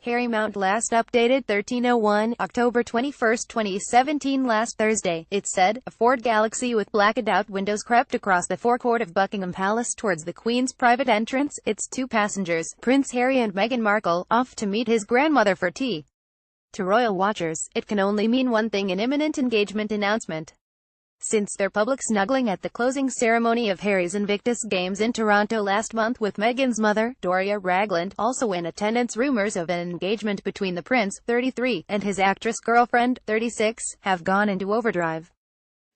Harry Mount last updated 1301, October 21, 2017. Last Thursday, it said, a Ford Galaxy with blacked-out windows crept across the forecourt of Buckingham Palace towards the Queen's private entrance, its two passengers, Prince Harry and Meghan Markle, off to meet his grandmother for tea. To royal watchers, it can only mean one thing: an imminent engagement announcement. Since their public snuggling at the closing ceremony of Harry's Invictus Games in Toronto last month with Meghan's mother, Doria Ragland, also in attendance, rumors of an engagement between the prince, 33, and his actress girlfriend, 36, have gone into overdrive.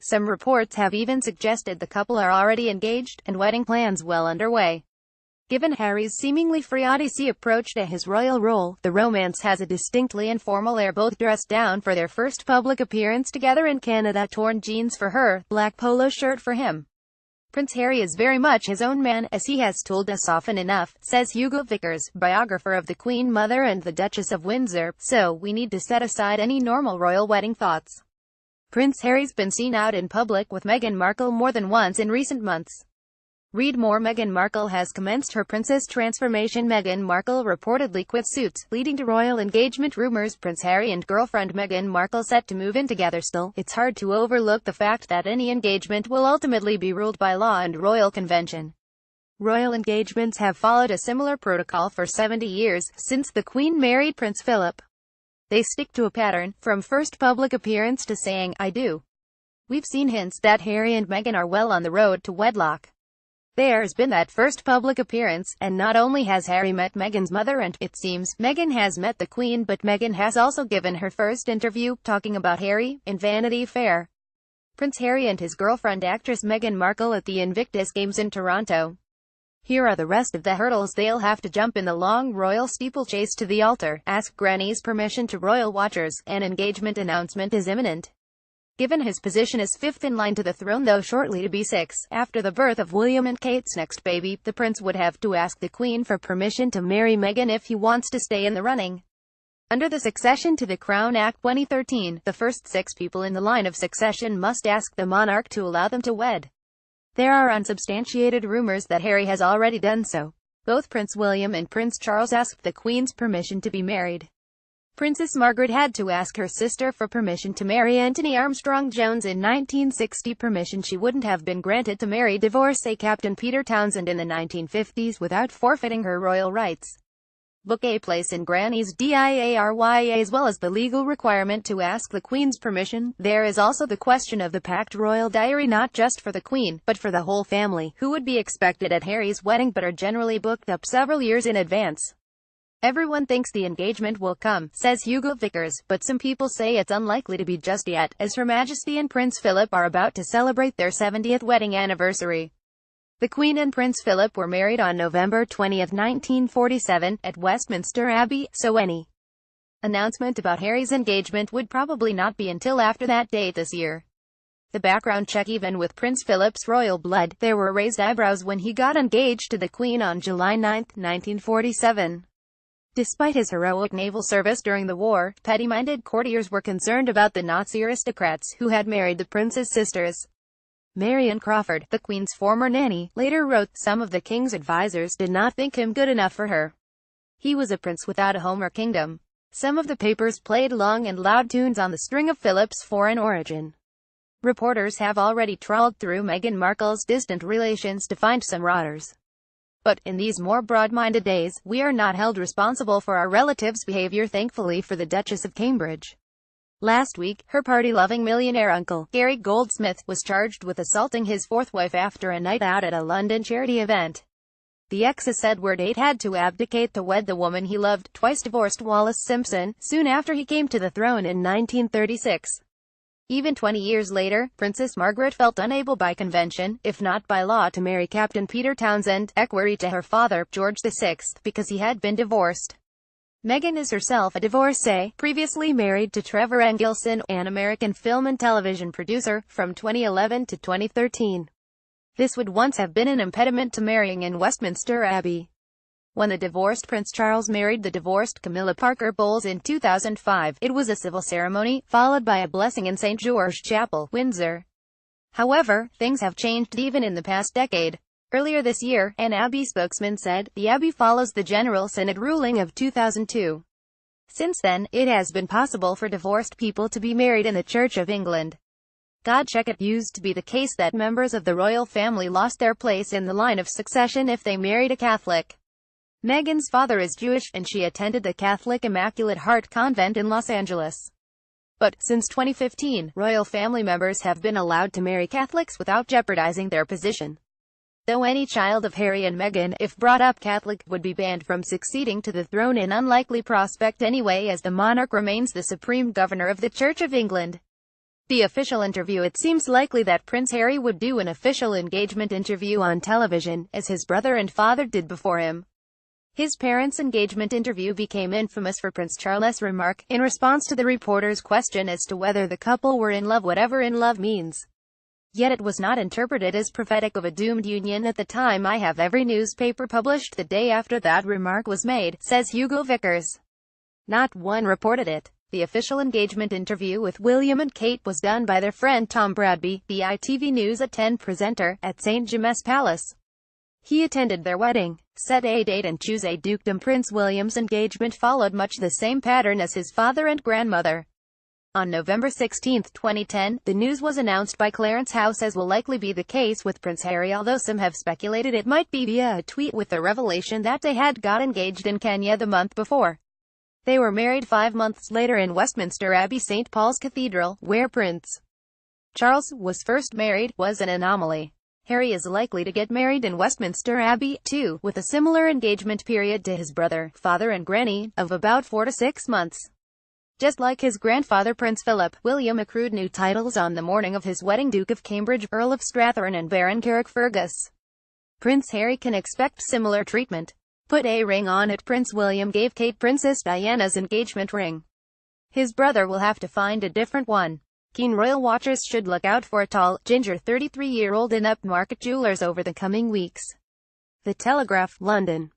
Some reports have even suggested the couple are already engaged, and wedding plans well underway. Given Harry's seemingly free-odyssey approach to his royal role, the romance has a distinctly informal air. Both dressed down for their first public appearance together in Canada, torn jeans for her, black polo shirt for him. Prince Harry is very much his own man, as he has told us often enough, says Hugo Vickers, biographer of the Queen Mother and the Duchess of Windsor, so we need to set aside any normal royal wedding thoughts. Prince Harry's been seen out in public with Meghan Markle more than once in recent months. Read more. Meghan Markle has commenced her princess transformation. Meghan Markle reportedly quit Suits, leading to royal engagement rumors. Prince Harry and girlfriend Meghan Markle set to move in together. Still, it's hard to overlook the fact that any engagement will ultimately be ruled by law and royal convention. Royal engagements have followed a similar protocol for 70 years, since the Queen married Prince Philip. They stick to a pattern, from first public appearance to saying, "I do." We've seen hints that Harry and Meghan are well on the road to wedlock. There's been that first public appearance, and not only has Harry met Meghan's mother and, it seems, Meghan has met the Queen, but Meghan has also given her first interview, talking about Harry, in Vanity Fair. Prince Harry and his girlfriend actress Meghan Markle at the Invictus Games in Toronto. Here are the rest of the hurdles they'll have to jump in the long royal steeplechase to the altar. Ask Granny's permission. To royal watchers, an engagement announcement is imminent. Given his position as fifth in line to the throne, though shortly to be sixth, after the birth of William and Kate's next baby, the prince would have to ask the Queen for permission to marry Meghan if he wants to stay in the running. Under the Succession to the Crown Act 2013, the first 6 people in the line of succession must ask the monarch to allow them to wed. There are unsubstantiated rumors that Harry has already done so. Both Prince William and Prince Charles asked the Queen's permission to be married. Princess Margaret had to ask her sister for permission to marry Anthony Armstrong-Jones in 1960, permission she wouldn't have been granted to marry divorcee Captain Peter Townsend in the 1950s without forfeiting her royal rights. Book a place in Granny's diary, as well as the legal requirement to ask the Queen's permission. There is also the question of the packed royal diary, not just for the Queen, but for the whole family, who would be expected at Harry's wedding but are generally booked up several years in advance. Everyone thinks the engagement will come, says Hugo Vickers, but some people say it's unlikely to be just yet, as Her Majesty and Prince Philip are about to celebrate their 70th wedding anniversary. The Queen and Prince Philip were married on November 20, 1947, at Westminster Abbey, so any announcement about Harry's engagement would probably not be until after that date this year. The background check: even with Prince Philip's royal blood, there were raised eyebrows when he got engaged to the Queen on July 9, 1947. Despite his heroic naval service during the war, petty-minded courtiers were concerned about the Nazi aristocrats who had married the prince's sisters. Marion Crawford, the Queen's former nanny, later wrote, "Some of the King's advisors did not think him good enough for her. He was a prince without a home or kingdom." Some of the papers played long and loud tunes on the string of Philip's foreign origin. Reporters have already trawled through Meghan Markle's distant relations to find some rotters. But, in these more broad-minded days, we are not held responsible for our relatives' behavior, thankfully for the Duchess of Cambridge. Last week, her party-loving millionaire uncle, Gary Goldsmith, was charged with assaulting his fourth wife after a night out at a London charity event. The Essex Edward VIII had to abdicate to wed the woman he loved, twice-divorced Wallis Simpson, soon after he came to the throne in 1936. Even 20 years later, Princess Margaret felt unable by convention, if not by law, to marry Captain Peter Townsend, equerry to her father, George VI, because he had been divorced. Meghan is herself a divorcee, previously married to Trevor Engelson, an American film and television producer, from 2011 to 2013. This would once have been an impediment to marrying in Westminster Abbey. When the divorced Prince Charles married the divorced Camilla Parker Bowles in 2005, it was a civil ceremony, followed by a blessing in St. George Chapel, Windsor. However, things have changed even in the past decade. Earlier this year, an Abbey spokesman said, "The Abbey follows the General Synod ruling of 2002. Since then, it has been possible for divorced people to be married in the Church of England. God check it used to be the case that members of the royal family lost their place in the line of succession if they married a Catholic. Meghan's father is Jewish, and she attended the Catholic Immaculate Heart Convent in Los Angeles. But, since 2015, royal family members have been allowed to marry Catholics without jeopardizing their position. Though any child of Harry and Meghan, if brought up Catholic, would be banned from succeeding to the throne, an unlikely prospect anyway, as the monarch remains the supreme governor of the Church of England. The official interview. It seems likely that Prince Harry would do an official engagement interview on television, as his brother and father did before him. His parents' engagement interview became infamous for Prince Charles' remark, in response to the reporter's question as to whether the couple were in love, whatever in love means. Yet it was not interpreted as prophetic of a doomed union at the time. I have every newspaper published the day after that remark was made, says Hugo Vickers. Not one reported it. The official engagement interview with William and Kate was done by their friend Tom Bradby, the ITV News at 10 presenter, at St. James's Palace. He attended their wedding, set a date and chose a dukedom. Prince William's engagement followed much the same pattern as his father and grandmother. On November 16, 2010, the news was announced by Clarence House, as will likely be the case with Prince Harry, although some have speculated it might be via a tweet, with the revelation that they had got engaged in Kenya the month before. They were married 5 months later in Westminster Abbey. St. Paul's Cathedral, where Prince Charles was first married, was an anomaly. Harry is likely to get married in Westminster Abbey, too, with a similar engagement period to his brother, father and granny, of about 4 to 6 months. Just like his grandfather Prince Philip, William accrued new titles on the morning of his wedding: Duke of Cambridge, Earl of Strathearn and Baron Carrickfergus. Prince Harry can expect similar treatment. Put a ring on it. Prince William gave Kate Princess Diana's engagement ring. His brother will have to find a different one. Keen royal watchers should look out for a tall, ginger 33-year-old in upmarket jewelers over the coming weeks. The Telegraph, London.